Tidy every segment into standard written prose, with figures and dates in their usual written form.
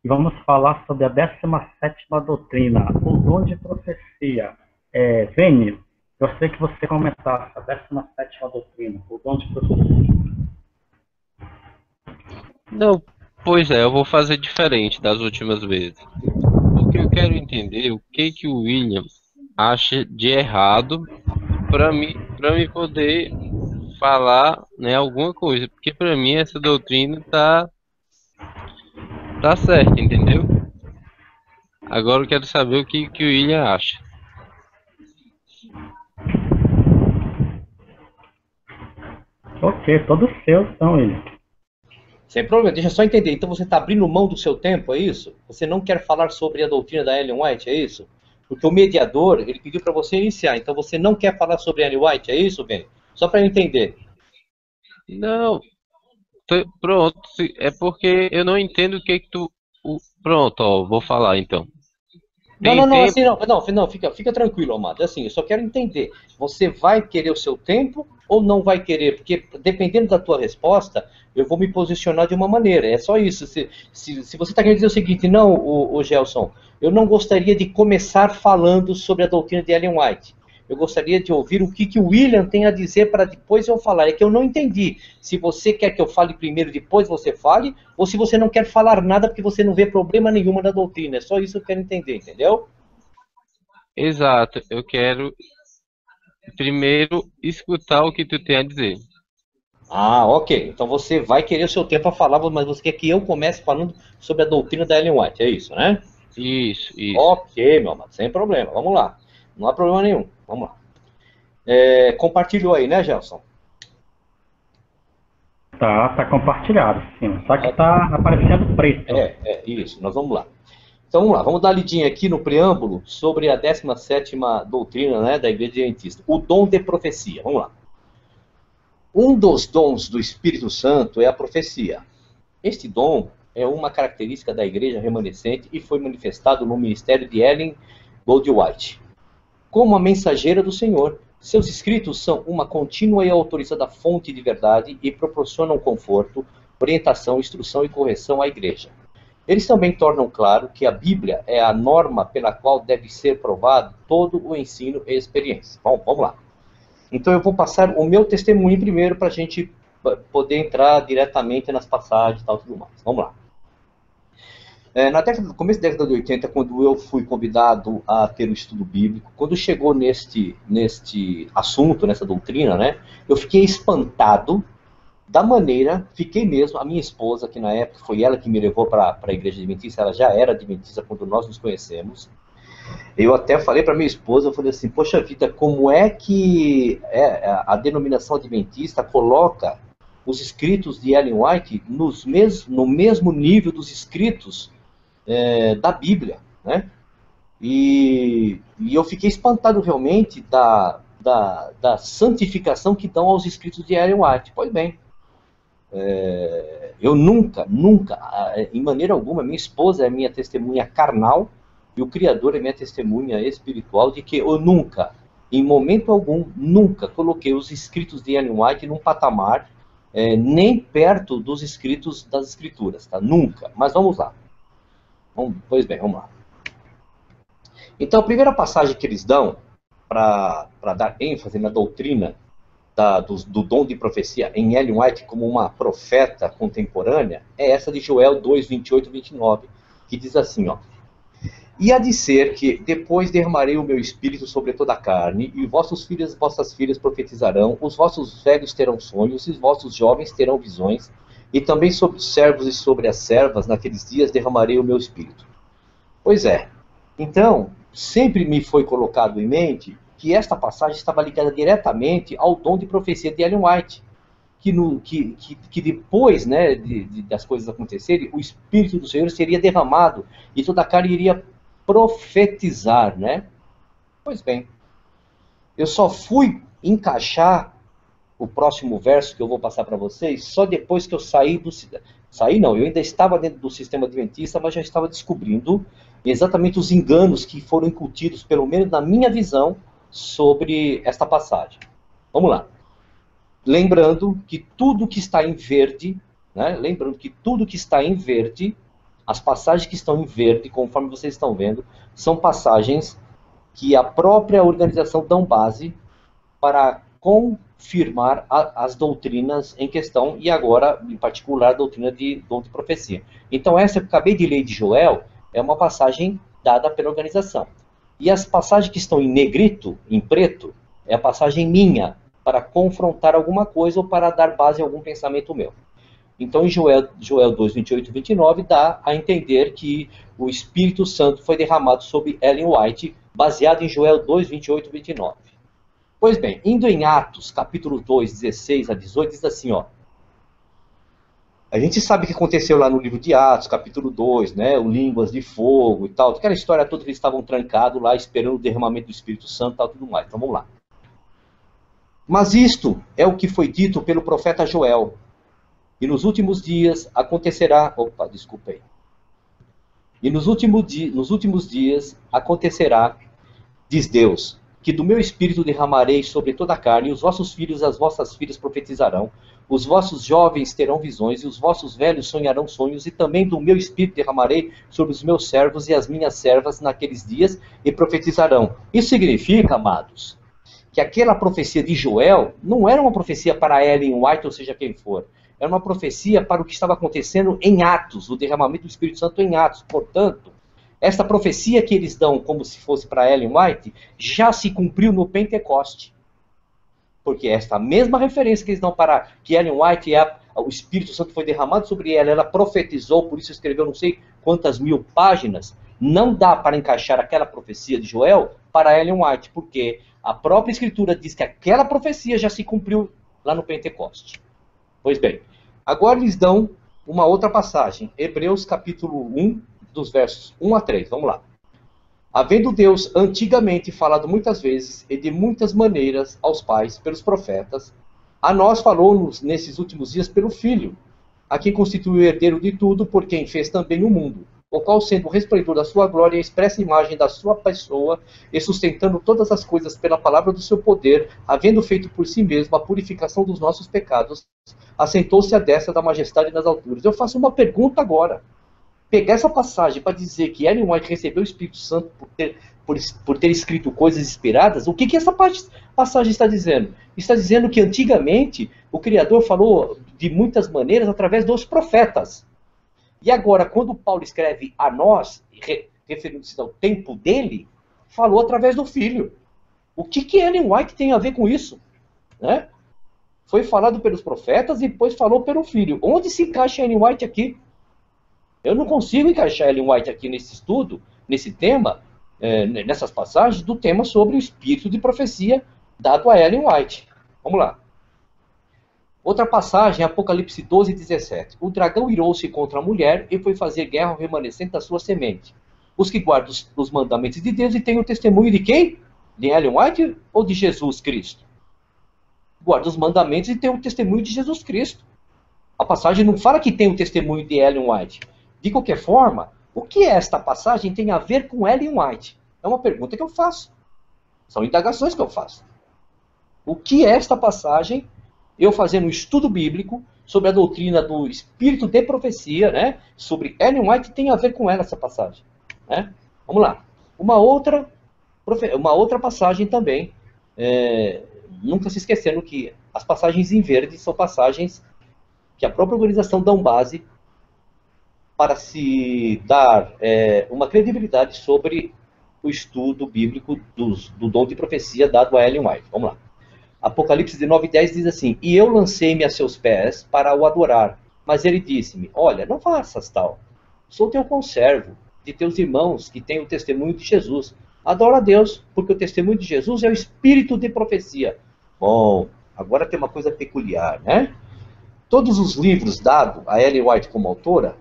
e vamos falar sobre a 17ª doutrina, o dom de profecia. Vênia, gostaria que você comentasse a 17ª doutrina, o dom de profecia. Não, pois é, eu vou fazer diferente das últimas vezes. Porque eu quero entender o que que o William acha de errado para mim poder falar, né, alguma coisa. Porque para mim essa doutrina tá certa, entendeu? Agora eu quero saber o que que o William acha. Ok, todos seus são eles. Sem problema, deixa eu só entender. Então você está abrindo mão do seu tempo, é isso? Você não quer falar sobre a doutrina da Ellen White, é isso? Porque o mediador, ele pediu para você iniciar. Então você não quer falar sobre a Ellen White, é isso, Ben? Só para eu entender. Não, pronto, é porque eu não entendo o que que pronto, ó, vou falar então. Não, Tem não, não, assim tempo? não, não, não, fica tranquilo, amado. Assim, eu só quero entender. Você vai querer o seu tempo ou não vai querer? Porque dependendo da tua resposta, eu vou me posicionar de uma maneira. É só isso. Se você está querendo dizer o seguinte, não, o Gelson, eu não gostaria de começar falando sobre a doutrina de Ellen White. Eu gostaria de ouvir o que, que o William tem a dizer para depois eu falar. É que eu não entendi. Se você quer que eu fale primeiro, depois você fale, ou se você não quer falar nada porque você não vê problema nenhuma na doutrina. É só isso que eu quero entender, entendeu? Exato, eu quero primeiro escutar o que tu tem a dizer. Ah, ok. Então você vai querer o seu tempo a falar, mas você quer que eu comece falando sobre a doutrina da Ellen White, é isso, né? Isso, isso. Ok, meu amado, sem problema. Vamos lá. Não há problema nenhum. Vamos lá. Compartilhou aí, né, Gelson? Tá compartilhado, sim. Só que Ok. tá aparecendo preto. Isso. Nós vamos lá. Então vamos lá, vamos dar uma lidinha aqui no preâmbulo sobre a 17ª doutrina, né, da Igreja Adventista. O dom de profecia. Vamos lá. Um dos dons do Espírito Santo é a profecia. Este dom é uma característica da igreja remanescente e foi manifestado no ministério de Ellen Goldwhite. Como a mensageira do Senhor, seus escritos são uma contínua e autorizada fonte de verdade e proporcionam conforto, orientação, instrução e correção à igreja. Eles também tornam claro que a Bíblia é a norma pela qual deve ser provado todo o ensino e experiência. Bom, vamos lá. Então eu vou passar o meu testemunho primeiro para a gente poder entrar diretamente nas passagens e tal, tudo mais. Vamos lá. No começo da década de 80, quando eu fui convidado a ter o estudo bíblico, quando chegou neste assunto, nessa doutrina, né, eu fiquei espantado da maneira, fiquei mesmo, a minha esposa, que na época foi ela que me levou para a igreja adventista, ela já era adventista quando nós nos conhecemos. Eu até falei para minha esposa, eu falei assim, poxa vida, como é que a denominação adventista coloca os escritos de Ellen White no mesmo nível dos escritos da Bíblia, né? E eu fiquei espantado realmente da santificação que dão aos escritos de Ellen White. Pois bem, eu nunca, em maneira alguma, minha esposa é minha testemunha carnal e o Criador é minha testemunha espiritual de que eu nunca, em momento algum, nunca coloquei os escritos de Ellen White num patamar nem perto dos escritos das Escrituras, tá? Nunca. Mas vamos lá. Pois bem, vamos lá. Então, a primeira passagem que eles dão para dar ênfase na doutrina do dom de profecia em Ellen White como uma profeta contemporânea é essa de Joel 2, 28 e 29, que diz assim, ó. E há de ser que depois derramarei o meu espírito sobre toda a carne, e vossos filhos e vossas filhas profetizarão, os vossos velhos terão sonhos, e os vossos jovens terão visões, e também sobre os servos e sobre as servas, naqueles dias derramarei o meu espírito. Pois é. Então, sempre me foi colocado em mente que esta passagem estava ligada diretamente ao dom de profecia de Ellen White, que depois, né, das coisas acontecerem, o Espírito do Senhor seria derramado e toda a carne iria profetizar, né? Pois bem, eu só fui encaixar o próximo verso que eu vou passar para vocês só depois que eu saí do... Saí não, eu ainda estava dentro do sistema adventista, mas já estava descobrindo exatamente os enganos que foram incutidos, pelo menos na minha visão, sobre esta passagem. Vamos lá. Lembrando que tudo que está em verde, né? Lembrando que tudo que está em verde, As passagens que estão em verde, conforme vocês estão vendo, são passagens que a própria organização dão base para confirmar as doutrinas em questão, e agora, em particular, a doutrina de dom de profecia. Então, essa que eu acabei de ler de Joel é uma passagem dada pela organização. E as passagens que estão em negrito, em preto, é a passagem minha, para confrontar alguma coisa ou para dar base a algum pensamento meu. Então, em Joel 2, 28 e 29, dá a entender que o Espírito Santo foi derramado sobre Ellen White, baseado em Joel 2, 28 e 29. Pois bem, indo em Atos, capítulo 2, 16 a 18, diz assim, ó. A gente sabe o que aconteceu lá no livro de Atos, capítulo 2, né? O línguas de fogo e tal. Aquela história toda que eles estavam trancados lá, esperando o derramamento do Espírito Santo e tal, tudo mais. Então, vamos lá. Mas isto é o que foi dito pelo profeta Joel. E nos últimos dias acontecerá... Opa, desculpa aí. E nos últimos dias acontecerá, diz Deus, que do meu espírito derramarei sobre toda a carne, e os vossos filhos e as vossas filhas profetizarão, os vossos jovens terão visões, e os vossos velhos sonharão sonhos, e também do meu espírito derramarei sobre os meus servos e as minhas servas naqueles dias, e profetizarão. Isso significa, amados, que aquela profecia de Joel não era uma profecia para Ellen White, ou seja, quem for. Era uma profecia para o que estava acontecendo em Atos, o derramamento do Espírito Santo em Atos. Portanto, esta profecia que eles dão como se fosse para Ellen White, já se cumpriu no Pentecoste. Porque esta mesma referência que eles dão para que Ellen White, o Espírito Santo foi derramado sobre ela profetizou, por isso escreveu não sei quantas mil páginas, não dá para encaixar aquela profecia de Joel para Ellen White, porque a própria Escritura diz que aquela profecia já se cumpriu lá no Pentecoste. Pois bem, agora eles dão uma outra passagem, Hebreus capítulo 1, dos versos 1 a 3, vamos lá. Havendo Deus antigamente falado muitas vezes e de muitas maneiras aos pais, pelos profetas, a nós falou-nos nesses últimos dias pelo Filho, a quem constituiu o herdeiro de tudo, por quem fez também o mundo, o qual sendo o resplendor da sua glória e a expressa imagem da sua pessoa, e sustentando todas as coisas pela palavra do seu poder, havendo feito por si mesmo a purificação dos nossos pecados, assentou-se à destra da majestade nas alturas. Eu faço uma pergunta agora. Pegar essa passagem para dizer que Ellen White recebeu o Espírito Santo por ter escrito coisas inspiradas, o que essa passagem está dizendo? Está dizendo que antigamente o Criador falou de muitas maneiras através dos profetas. E agora, quando Paulo escreve a nós, referindo-se ao tempo dele, falou através do Filho. O que Ellen White tem a ver com isso? Né? Foi falado pelos profetas e depois falou pelo Filho. Onde se encaixa Ellen White aqui? Eu não consigo encaixar Ellen White aqui nesse estudo, nesse tema, nessas passagens, do tema sobre o espírito de profecia dado a Ellen White. Vamos lá. Outra passagem, Apocalipse 12, 17. O dragão irou-se contra a mulher e foi fazer guerra ao remanescente da sua semente. Os que guardam os mandamentos de Deus e têm o testemunho de quem? De Ellen White ou de Jesus Cristo? Guarda os mandamentos e tem o testemunho de Jesus Cristo. A passagem não fala que tem o testemunho de Ellen White. De qualquer forma, o que esta passagem tem a ver com Ellen White? É uma pergunta que eu faço. São indagações que eu faço. O que esta passagem, eu fazendo um estudo bíblico sobre a doutrina do espírito de profecia, né, sobre Ellen White, tem a ver com ela essa passagem? Né? Vamos lá. Uma outra passagem também, nunca se esquecendo que as passagens em verde são passagens que a própria organização dá base para se dar uma credibilidade sobre o estudo bíblico do dom de profecia dado a Ellen White. Vamos lá. Apocalipse 19:10 diz assim: E eu lancei-me a seus pés para o adorar, mas ele disse-me, olha, não faças tal, sou teu conservo, de teus irmãos que têm o testemunho de Jesus. Adora a Deus, porque o testemunho de Jesus é o espírito de profecia. Bom, agora tem uma coisa peculiar, né? Todos os livros dados a Ellen White como autora,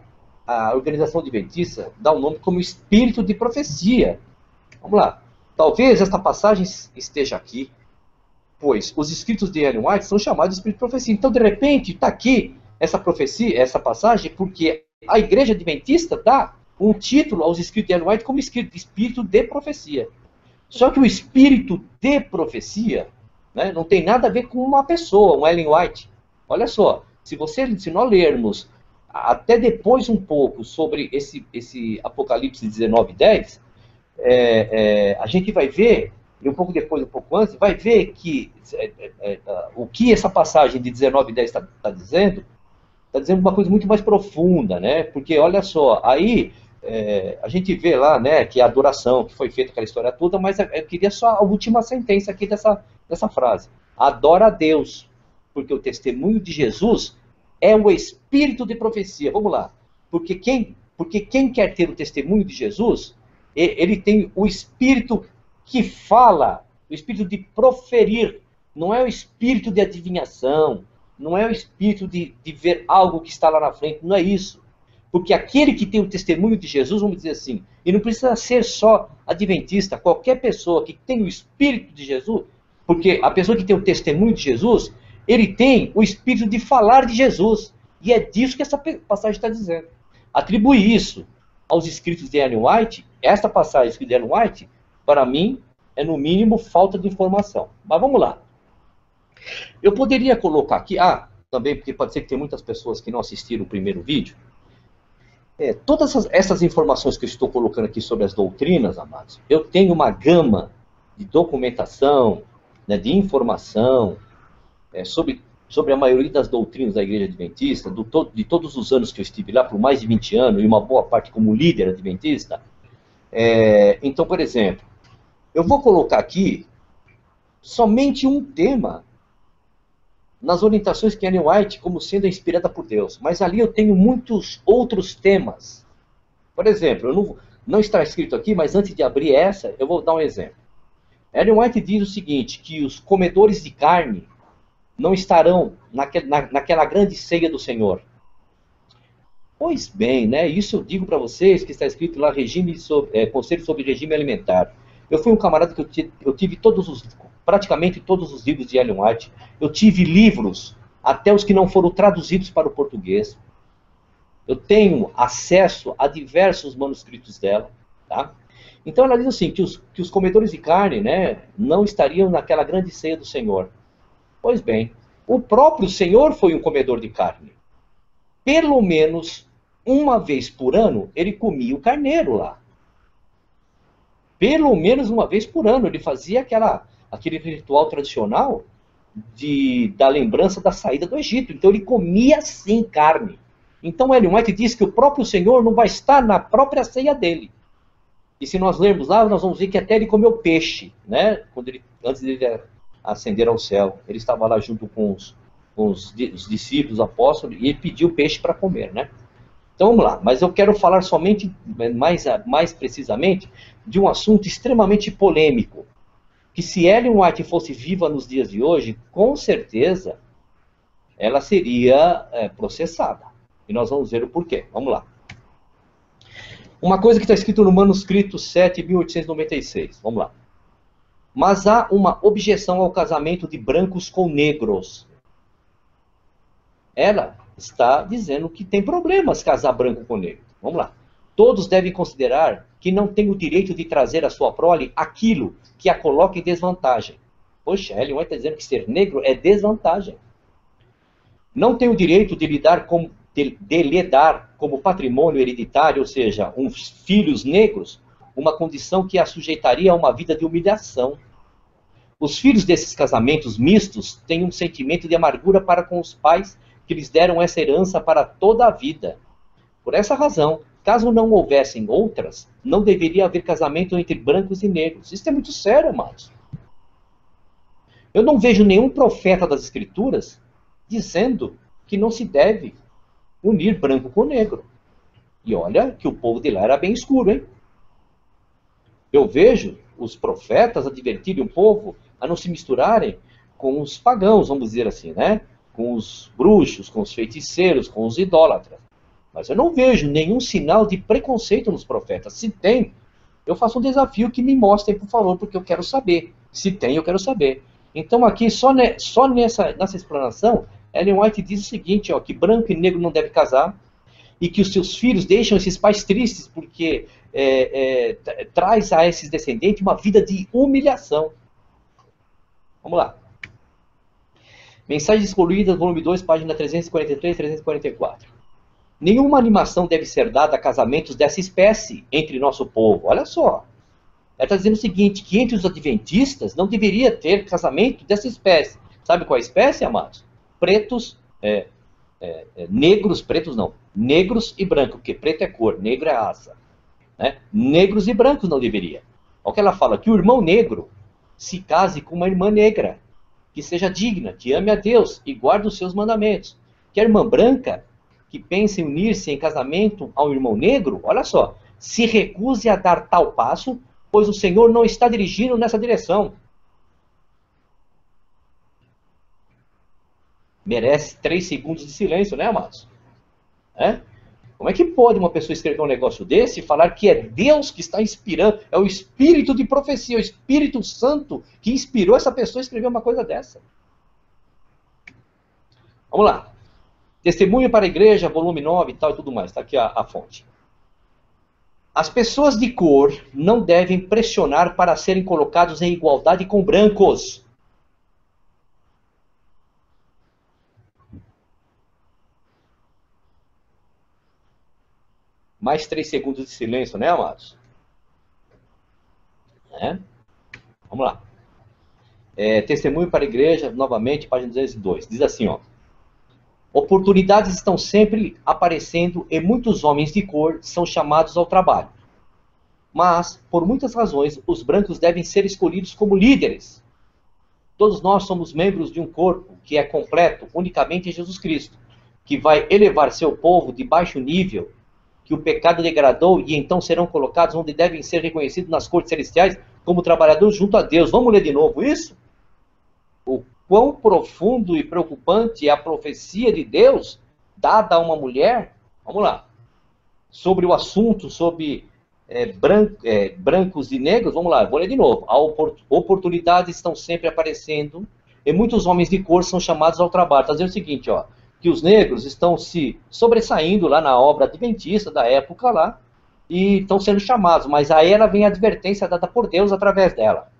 a organização adventista dá o nome como espírito de profecia. Vamos lá. Talvez esta passagem esteja aqui, pois os escritos de Ellen White são chamados de espírito de profecia. Então, de repente, está aqui essa profecia, essa passagem, porque a igreja adventista dá um título aos escritos de Ellen White como espírito de profecia. Só que o espírito de profecia, né, não tem nada a ver com uma pessoa, um Ellen White. Olha só, se nós lermos até depois um pouco sobre esse Apocalipse 19:10, a gente vai ver, e um pouco depois, um pouco antes, vai ver que o que essa passagem de 19:10 está dizendo uma coisa muito mais profunda, né? Porque, olha só, aí a gente vê lá, né, que a adoração, que foi feita aquela história toda, mas eu queria só a última sentença aqui dessa frase. Adora a Deus, porque o testemunho de Jesus é o espírito de profecia. Vamos lá. Porque quem quer ter o testemunho de Jesus, ele tem o espírito que fala, o espírito de proferir, não é o espírito de adivinhação, não é o espírito de ver algo que está lá na frente, não é isso. Porque aquele que tem o testemunho de Jesus, vamos dizer assim, e não precisa ser só adventista, qualquer pessoa que tem o espírito de Jesus, porque a pessoa que tem o testemunho de Jesus, ele tem o espírito de falar de Jesus. E é disso que essa passagem está dizendo. Atribuir isso aos escritos de Ellen White, esta passagem de Ellen White, para mim, é no mínimo falta de informação. Mas vamos lá. Eu poderia colocar aqui, também, porque pode ser que tem muitas pessoas que não assistiram o primeiro vídeo. Todas essas informações que eu estou colocando aqui sobre as doutrinas, amados, eu tenho uma gama de documentação, né, de informação, sobre a maioria das doutrinas da Igreja Adventista, de todos os anos que eu estive lá, por mais de 20 anos, e uma boa parte como líder adventista. Então, por exemplo, eu vou colocar aqui somente um tema nas orientações que Ellen White como sendo inspirada por Deus. Mas ali eu tenho muitos outros temas. Por exemplo, não está escrito aqui, mas antes de abrir essa, eu vou dar um exemplo. Ellen White diz o seguinte, que os comedores de carne não estarão naquela grande ceia do Senhor. Pois bem, né? Isso eu digo para vocês que está escrito lá Conselho sobre Regime Alimentar. Eu fui um camarada que eu tive praticamente todos os livros de Ellen White. Eu tive livros, até os que não foram traduzidos para o português. Eu tenho acesso a diversos manuscritos dela. Tá? Então ela diz assim, que os comedores de carne, né, não estariam naquela grande ceia do Senhor. Pois bem, o próprio Senhor foi um comedor de carne. Pelo menos uma vez por ano, ele comia o carneiro lá. Pelo menos uma vez por ano, ele fazia aquele ritual tradicional da lembrança da saída do Egito. Então ele comia sim carne. Então Ellen White diz que o próprio Senhor não vai estar na própria ceia dele. E se nós lermos lá, nós vamos ver que até ele comeu peixe, né? Antes de ele ascender ao céu. Ele estava lá junto com os discípulos, os apóstolos, e ele pediu peixe para comer, né? Então vamos lá, mas eu quero falar somente, mais precisamente, de um assunto extremamente polêmico, que se Ellen White fosse viva nos dias de hoje, com certeza ela seria processada. E nós vamos ver o porquê. Vamos lá. Uma coisa que está escrito no manuscrito 7.896. Vamos lá. Mas há uma objeção ao casamento de brancos com negros. Ela está dizendo que tem problemas casar branco com negro. Vamos lá. Todos devem considerar que não tem o direito de trazer à sua prole aquilo que a coloca em desvantagem. Poxa, Ellen White está dizendo que ser negro é desvantagem. Não tem o direito de lhe dar como patrimônio hereditário, ou seja, uns filhos negros, uma condição que a sujeitaria a uma vida de humilhação. Os filhos desses casamentos mistos têm um sentimento de amargura para com os pais que lhes deram essa herança para toda a vida. Por essa razão, caso não houvessem outras, não deveria haver casamento entre brancos e negros. Isso é muito sério, amados. Eu não vejo nenhum profeta das Escrituras dizendo que não se deve unir branco com negro. E olha que o povo de lá era bem escuro, hein? Eu vejo os profetas advertirem o povo a não se misturarem com os pagãos, vamos dizer assim, né? Com os bruxos, com os feiticeiros, com os idólatras. Mas eu não vejo nenhum sinal de preconceito nos profetas. Se tem, eu faço um desafio que me mostrem, por favor, porque eu quero saber. Se tem, eu quero saber. Então aqui, só nessa explanação, Ellen White diz o seguinte, ó, que branco e negro não devem casar, e que os seus filhos deixam esses pais tristes, porque traz a esses descendentes uma vida de humilhação. Vamos lá. Mensagens Excluídas, volume 2, página 343 e 344. Nenhuma animação deve ser dada a casamentos dessa espécie entre nosso povo. Olha só. Ela está dizendo o seguinte, que entre os adventistas não deveria ter casamento dessa espécie. Sabe qual é a espécie, amados? Pretos, negros, pretos não, negros e brancos, porque preto é cor, negro é raça. Né? Negros e brancos não deveria. Olha o que ela fala, que o irmão negro se case com uma irmã negra, que seja digna, que ame a Deus e guarde os seus mandamentos. Que a irmã branca, que pense em unir-se em casamento ao irmão negro, olha só, se recuse a dar tal passo, pois o Senhor não está dirigindo nessa direção. Merece 3 segundos de silêncio, né, amados? Como é que pode uma pessoa escrever um negócio desse e falar que é Deus que está inspirando, é o Espírito de profecia, o Espírito Santo que inspirou essa pessoa a escrever uma coisa dessa? Vamos lá. Testemunho para a Igreja, volume 9 e tal e tudo mais. Está aqui a fonte. As pessoas de cor não devem pressionar para serem colocados em igualdade com brancos. Mais 3 segundos de silêncio, né, amados? Vamos lá. Testemunho para a Igreja, novamente, página 202. Diz assim, ó. Oportunidades estão sempre aparecendo e muitos homens de cor são chamados ao trabalho. Mas, por muitas razões, os brancos devem ser escolhidos como líderes. Todos nós somos membros de um corpo que é completo unicamente em Jesus Cristo, que vai elevar seu povo de baixo nível, que o pecado degradou e então serão colocados onde devem ser reconhecidos nas cortes celestiais como trabalhadores junto a Deus. Vamos ler de novo isso? O quão profundo e preocupante é a profecia de Deus dada a uma mulher? Vamos lá. Sobre o assunto, sobre brancos e negros, vamos lá, vou ler de novo. Oportunidades estão sempre aparecendo e muitos homens de cor são chamados ao trabalho. Está dizendo o seguinte, ó, que os negros estão se sobressaindo lá na obra adventista da época lá e estão sendo chamados, mas aí ela vem a advertência dada por Deus através dela.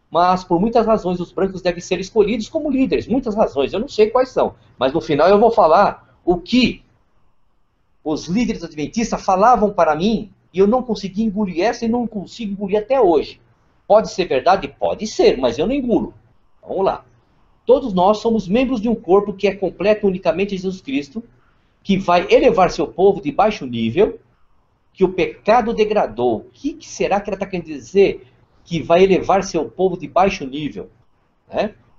Mas por muitas razões os brancos devem ser escolhidos como líderes, muitas razões, eu não sei quais são, mas no final eu vou falar o que os líderes adventistas falavam para mim e eu não consegui engolir essa e não consigo engolir até hoje. Pode ser verdade? Pode ser, mas eu não engulo. Vamos lá. Todos nós somos membros de um corpo que é completo unicamente em Jesus Cristo, que vai elevar seu povo de baixo nível, que o pecado degradou. O que será que ela está querendo dizer que vai elevar seu povo de baixo nível?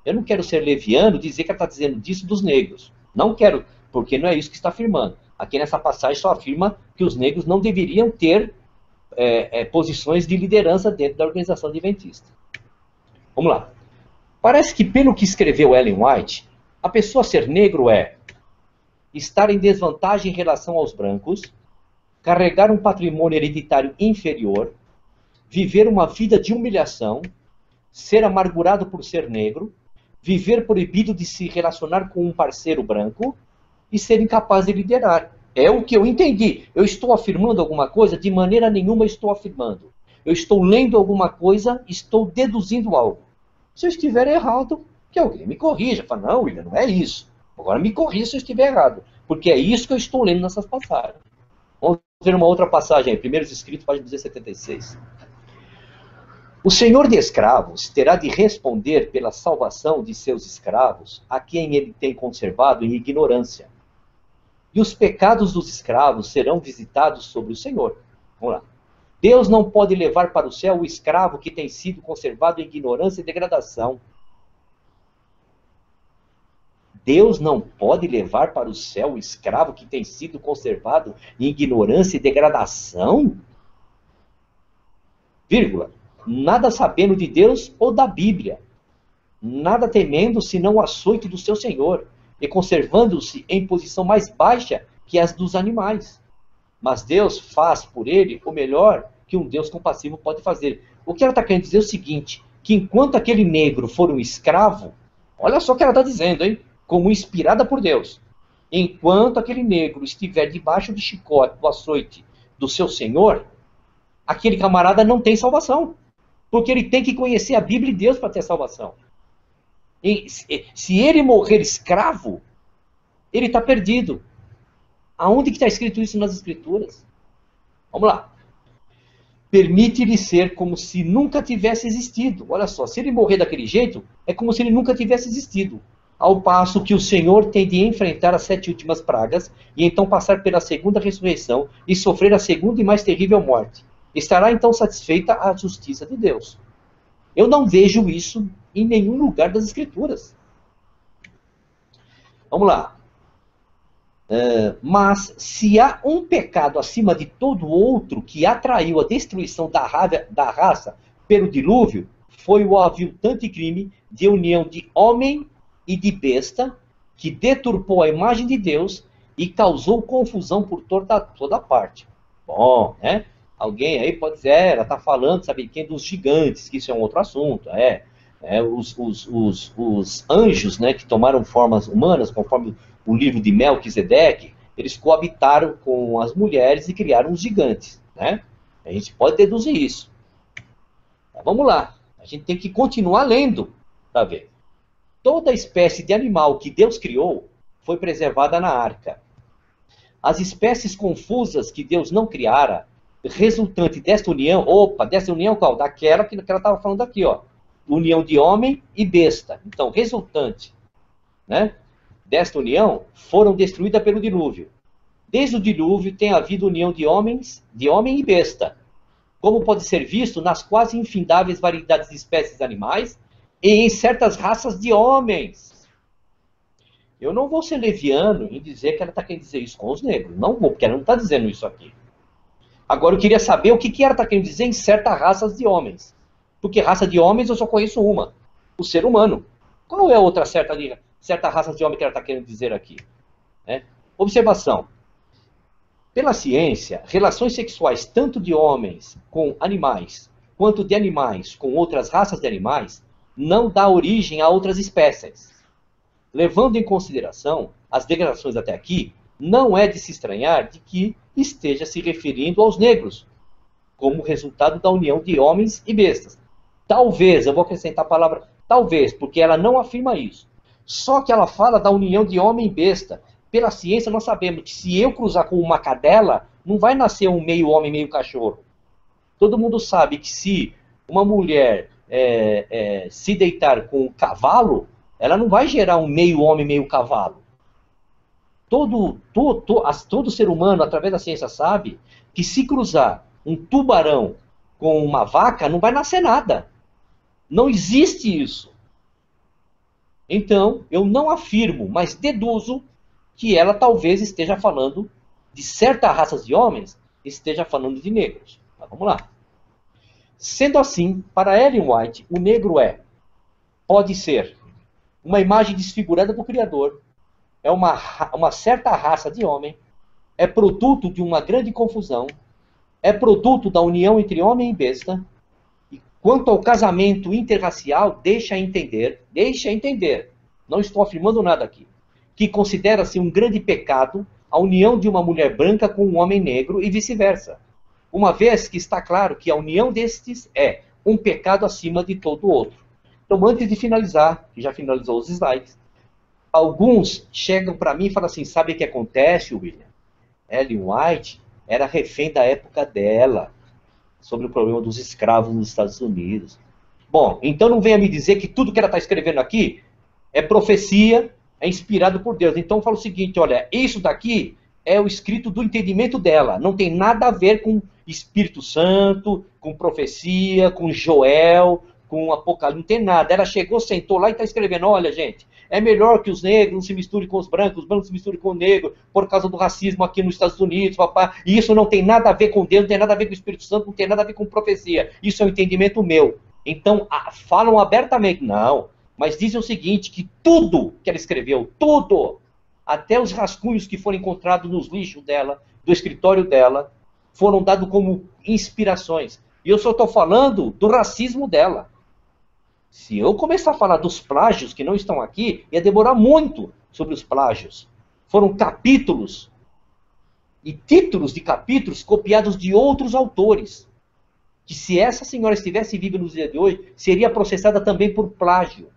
Eu não quero ser leviano dizer que ela está dizendo disso dos negros. Não quero, porque não é isso que está afirmando. Aqui nessa passagem só afirma que os negros não deveriam ter posições de liderança dentro da organização adventista. Vamos lá. Parece que, pelo que escreveu Ellen White, a pessoa ser negro é estar em desvantagem em relação aos brancos, carregar um patrimônio hereditário inferior, viver uma vida de humilhação, ser amargurado por ser negro, viver proibido de se relacionar com um parceiro branco e ser incapaz de liderar. É o que eu entendi. Eu estou afirmando alguma coisa? De maneira nenhuma estou afirmando. Eu estou lendo alguma coisa, estou deduzindo algo. Se eu estiver errado, que alguém me corrija. Fala, não, William, não é isso. Agora me corrija se eu estiver errado. Porque é isso que eu estou lendo nessas passagens. Vamos ver uma outra passagem aí. Primeiros Escritos, página 276. O senhor de escravos terá de responder pela salvação de seus escravos, a quem ele tem conservado em ignorância. E os pecados dos escravos serão visitados sobre o senhor. Vamos lá. Deus não pode levar para o céu o escravo que tem sido conservado em ignorância e degradação. Deus não pode levar para o céu o escravo que tem sido conservado em ignorância e degradação? Vírgula. Nada sabendo de Deus ou da Bíblia. Nada temendo senão o açoite do seu Senhor, e conservando-se em posição mais baixa que as dos animais. Mas Deus faz por ele o melhor que um Deus compassivo pode fazer. O que ela está querendo dizer é o seguinte, que enquanto aquele negro for um escravo, olha só o que ela está dizendo, hein? Como inspirada por Deus. Enquanto aquele negro estiver debaixo do chicote, do açoite do seu Senhor, aquele camarada não tem salvação. Porque ele tem que conhecer a Bíblia e Deus para ter salvação. E se ele morrer escravo, ele está perdido. Aonde que está escrito isso nas Escrituras? Vamos lá. Permite-lhe ser como se nunca tivesse existido. Olha só, se ele morrer daquele jeito, é como se ele nunca tivesse existido. Ao passo que o Senhor tem de enfrentar as 7 últimas pragas, e então passar pela segunda ressurreição, e sofrer a segunda e mais terrível morte. Estará então satisfeita a justiça de Deus. Eu não vejo isso em nenhum lugar das Escrituras. Vamos lá. Mas se há um pecado acima de todo outro que atraiu a destruição da raça pelo dilúvio, foi o aviltante crime de união de homem e de besta, que deturpou a imagem de Deus e causou confusão por toda parte. Bom, né? Alguém aí pode dizer, ela está falando, sabe quem, dos gigantes, que isso é um outro assunto. Os anjos, né, que tomaram formas humanas, conforme o livro de Melquisedeque, eles coabitaram com as mulheres e criaram os gigantes. Né? A gente pode deduzir isso. Mas vamos lá. A gente tem que continuar lendo para ver. Toda espécie de animal que Deus criou foi preservada na arca. As espécies confusas que Deus não criara, resultante desta união, dessa união qual? Daquela que ela estava falando aqui, ó. União de homem e besta. Então, resultante, né, desta união, foram destruídas pelo dilúvio. Desde o dilúvio tem havido união de homem e besta, como pode ser visto nas quase infindáveis variedades de espécies animais e em certas raças de homens. Eu não vou ser leviano em dizer que ela está querendo dizer isso com os negros. Não vou, porque ela não está dizendo isso aqui. Agora eu queria saber o que ela está querendo dizer em certas raças de homens. Porque raça de homens eu só conheço uma, o ser humano. Qual é a outra certa raça de homem que ela está querendo dizer aqui? Observação. Pela ciência, relações sexuais tanto de homens com animais, quanto de animais com outras raças de animais, não dá origem a outras espécies. Levando em consideração as declarações até aqui, não é de se estranhar de que esteja se referindo aos negros, como resultado da união de homens e bestas. Talvez, eu vou acrescentar a palavra talvez, porque ela não afirma isso. Só que ela fala da união de homem e besta. Pela ciência nós sabemos que se eu cruzar com uma cadela, não vai nascer um meio homem, meio cachorro. Todo mundo sabe que se uma mulher se deitar com um cavalo, ela não vai gerar um meio homem, meio cavalo. Todo ser humano, através da ciência, sabe que se cruzar um tubarão com uma vaca, não vai nascer nada. Não existe isso. Então, eu não afirmo, mas deduzo que ela talvez esteja falando de certas raças de homens, esteja falando de negros. Mas vamos lá. Sendo assim, para Ellen White, o negro pode ser uma imagem desfigurada do Criador, é uma certa raça de homem, é produto de uma grande confusão, é produto da união entre homem e besta, e quanto ao casamento interracial, deixa entender, não estou afirmando nada aqui, que considera-se um grande pecado a união de uma mulher branca com um homem negro e vice-versa, uma vez que está claro que a união destes é um pecado acima de todo outro. Então, antes de finalizar, que já finalizou os slides, alguns chegam para mim e falam assim, sabe o que acontece, William? Ellen White era refém da época dela, sobre o problema dos escravos nos Estados Unidos. Bom, então não venha me dizer que tudo que ela está escrevendo aqui é profecia, é inspirado por Deus. Então eu falo o seguinte, olha, isso daqui é o escrito do entendimento dela, não tem nada a ver com Espírito Santo, com profecia, com Joel, com Apocalipse, não tem nada. Ela chegou, sentou lá e está escrevendo, olha gente, é melhor que os negros não se misturem com os brancos não se misturem com o negro, por causa do racismo aqui nos Estados Unidos, papá. E isso não tem nada a ver com Deus, não tem nada a ver com o Espírito Santo, não tem nada a ver com profecia. Isso é um entendimento meu. Então, falam abertamente, não, mas dizem o seguinte, que tudo que ela escreveu, tudo, até os rascunhos que foram encontrados nos lixos dela, do escritório dela, foram dados como inspirações. E eu só estou falando do racismo dela. Se eu começar a falar dos plágios que não estão aqui, ia demorar muito sobre os plágios. Foram capítulos e títulos de capítulos copiados de outros autores. Que se essa senhora estivesse viva nos dias de hoje, seria processada também por plágio.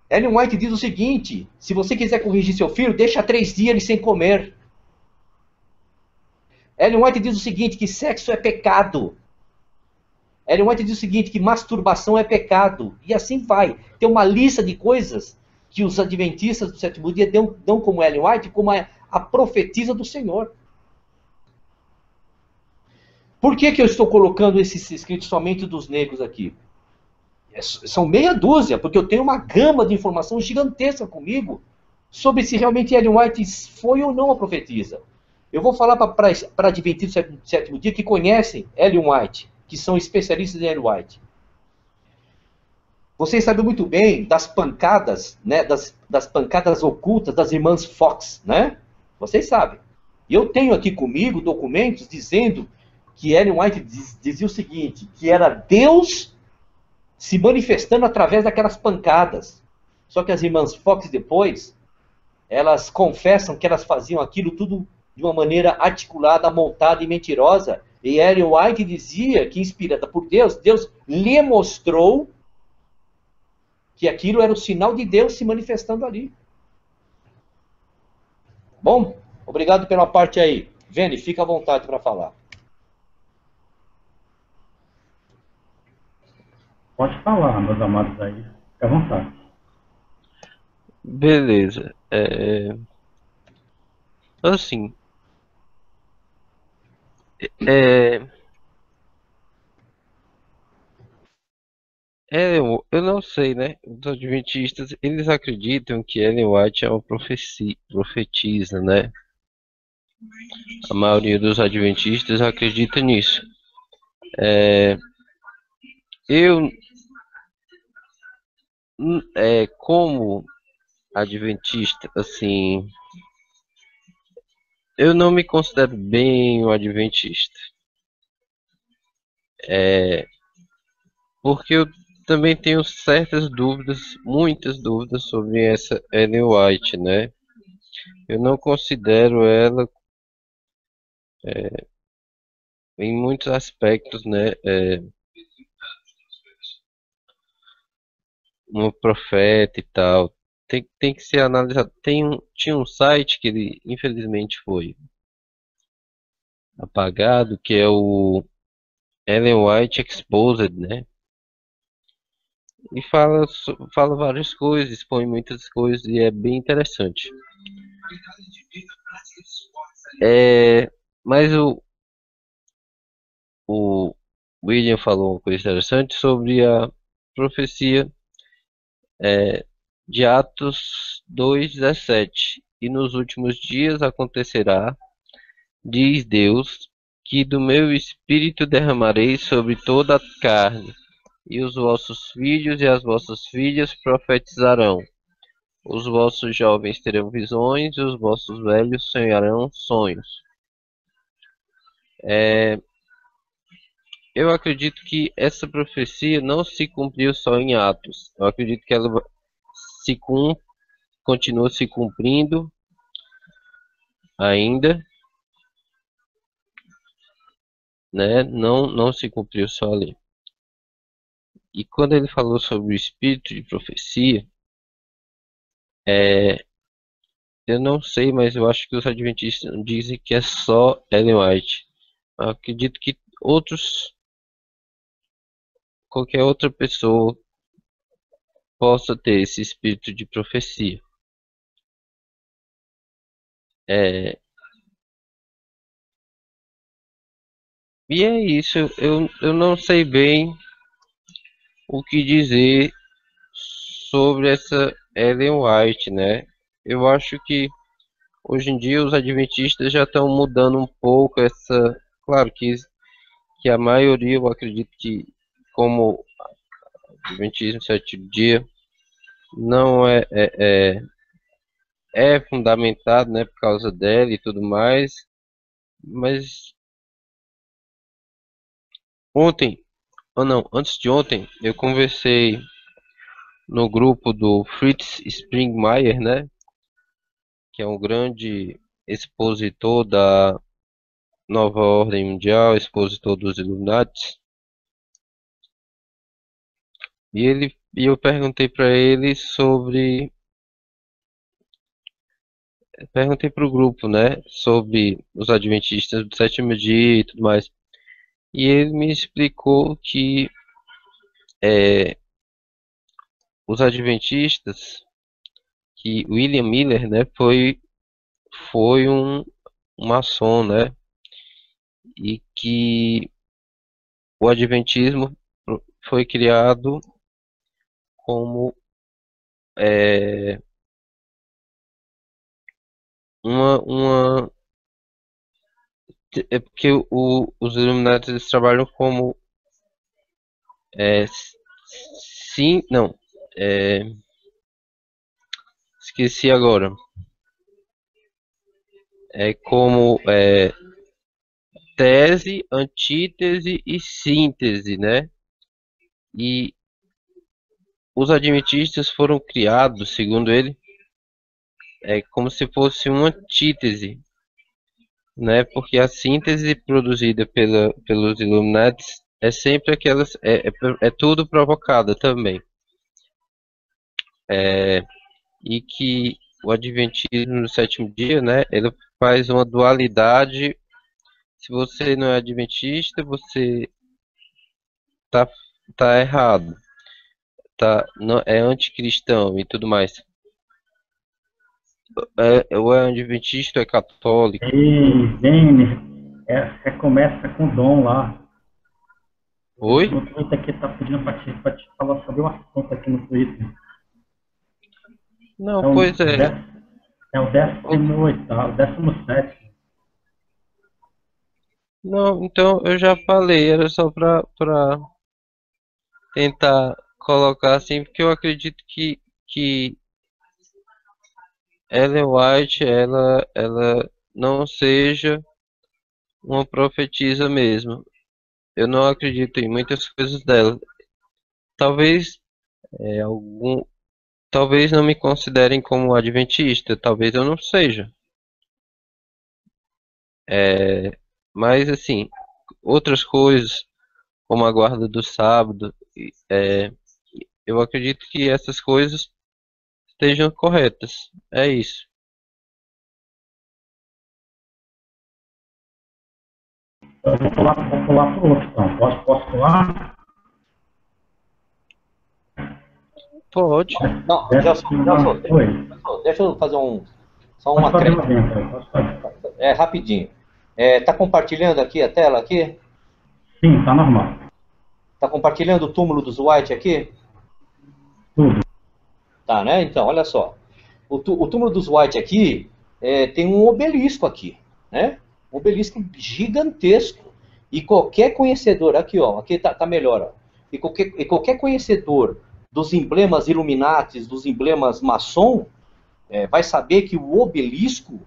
Ellen White diz o seguinte: se você quiser corrigir seu filho, deixa 3 dias ele sem comer. Ellen White diz o seguinte, que sexo é pecado. Ellen White diz o seguinte, que masturbação é pecado. E assim vai. Tem uma lista de coisas que os adventistas do sétimo dia dão como Ellen White, como a profetisa do Senhor. Por que eu estou colocando esses escritos somente dos negros aqui? São meia dúzia, porque eu tenho uma gama de informação gigantesca comigo sobre se realmente Ellen White foi ou não a profetisa. Eu vou falar para adventistas do sétimo dia que conhecem Ellen White, que são especialistas em Ellen White. Vocês sabem muito bem das pancadas, né, das pancadas ocultas das irmãs Fox, né? Vocês sabem. E eu tenho aqui comigo documentos dizendo que Ellen White dizia o seguinte, que era Deus se manifestando através daquelas pancadas. Só que as irmãs Fox depois, elas confessam que elas faziam aquilo tudo de uma maneira articulada, montada e mentirosa. E Ellen White dizia que, inspirada por Deus, Deus lhe mostrou que aquilo era o sinal de Deus se manifestando ali. Bom, obrigado pela parte aí. Vene, fica à vontade para falar. Pode falar, meus amados aí. Fique à vontade. Beleza. Assim, eu não sei, né? Os adventistas, eles acreditam que Ellen White é uma profetisa, né? A maioria dos adventistas acredita nisso. Eu, como adventista, assim, eu não me considero bem um adventista. Porque eu também tenho certas dúvidas, muitas dúvidas sobre essa Ellen White, né? Eu não considero ela, em muitos aspectos, né, uma profeta e tal. Tem que ser analisado. Tinha um site que ele, infelizmente, foi apagado, que é o Ellen White Exposed, né? E fala várias coisas, expõe muitas coisas e é bem interessante. Mas o William falou uma coisa interessante sobre a profecia de Atos 2:17. E nos últimos dias acontecerá, diz Deus, que do meu espírito derramarei sobre toda a carne, e os vossos filhos e as vossas filhas profetizarão. Os vossos jovens terão visões e os vossos velhos sonharão sonhos. Eu acredito que essa profecia não se cumpriu só em Atos. Eu acredito que ela continua se cumprindo ainda, né? Não se cumpriu só ali. E quando ele falou sobre o espírito de profecia, eu não sei, mas eu acho que os adventistas dizem que é só Ellen White. Eu acredito que qualquer outra pessoa possa ter esse espírito de profecia. E é isso, eu não sei bem o que dizer sobre essa Ellen White, né? Eu acho que hoje em dia os adventistas já estão mudando um pouco essa. Claro que a maioria, eu acredito que, como Adventismo sétimo dia, não é fundamentado, né, por causa dela e tudo mais. Mas ontem, ou não, antes de ontem, eu conversei no grupo do Fritz Springmeier, né, que é um grande expositor da Nova Ordem Mundial, expositor dos Illuminati. E eu perguntei para ele sobre. Perguntei para o grupo, né, sobre os adventistas do sétimo dia e tudo mais. E ele me explicou que os adventistas, que William Miller, né, foi um maçom, né, e que o adventismo foi criado como é, uma é porque os Illuminati eles trabalham como é, sim, não, é, esqueci agora. É como tese, antítese e síntese, né? E os adventistas foram criados, segundo ele, como se fosse uma antítese, né? Porque a síntese produzida pelos Illuminati é sempre aquelas, é tudo provocada também. E que o adventismo no sétimo dia, né? Ele faz uma dualidade. Se você não é adventista, você tá, tá errado, tá, não, é anticristão e tudo mais. Ou é adventista ou é católico. Ei, Denis, você começa com o Dom lá. Oi? No Twitter aqui tá pedindo pra te falar sobre o assunto aqui no Twitter. Não, É o, pois é. é o 18º, 17º. Não, então eu já falei, era só pra tentar colocar assim, porque eu acredito que Ellen White, ela não seja uma profetisa mesmo. Eu não acredito em muitas coisas dela. Talvez algum, talvez não me considerem como adventista, talvez eu não seja. Mas assim, outras coisas, como a guarda do sábado, é, eu acredito que essas coisas estejam corretas. É isso. Eu vou pular pro outro, então. Posso pular? Pode. Não, Oi. Deixa eu fazer só um Pode fazer acréscimo. uma venda aí. Pode fazer. Rapidinho. Tá compartilhando aqui a tela aqui? Sim, tá normal. Tá compartilhando o túmulo dos White aqui? Tudo. Tá, né? Então, olha só. O túmulo dos White aqui tem um obelisco aqui, né? Um obelisco gigantesco. E qualquer conhecedor, aqui ó, aqui tá melhor, ó. E qualquer conhecedor dos emblemas Illuminatis, dos emblemas maçom, vai saber que o obelisco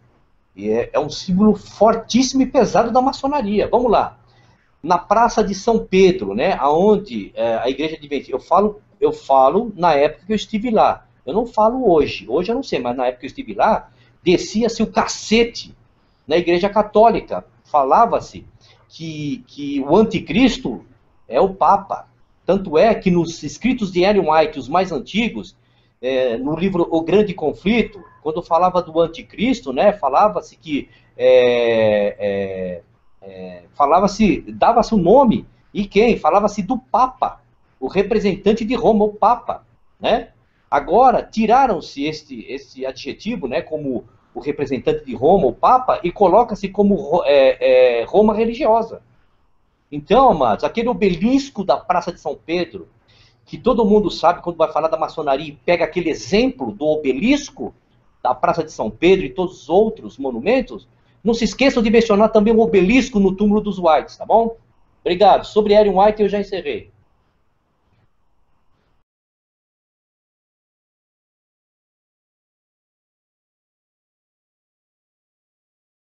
é um símbolo fortíssimo e pesado da maçonaria. Vamos lá. Na Praça de São Pedro, né, aonde a Igreja Adventista, eu falo na época que eu estive lá. Eu não falo hoje. Hoje eu não sei, mas na época que eu estive lá, descia-se o cacete na Igreja Católica. Falava-se que o anticristo é o Papa. Tanto é que nos escritos de Ellen White, os mais antigos, no livro O Grande Conflito, quando falava do anticristo, né, falava-se que dava-se o nome, e quem? Falava-se do Papa, o representante de Roma, o Papa, né? Agora, tiraram-se esse adjetivo, né, como o representante de Roma, o Papa, e coloca-se como Roma religiosa. Então, amados, aquele obelisco da Praça de São Pedro, que todo mundo sabe quando vai falar da maçonaria, e pega aquele exemplo do obelisco da Praça de São Pedro e todos os outros monumentos, não se esqueçam de mencionar também o obelisco no túmulo dos Whites, tá bom? Obrigado. Sobre Ellen White eu já encerrei.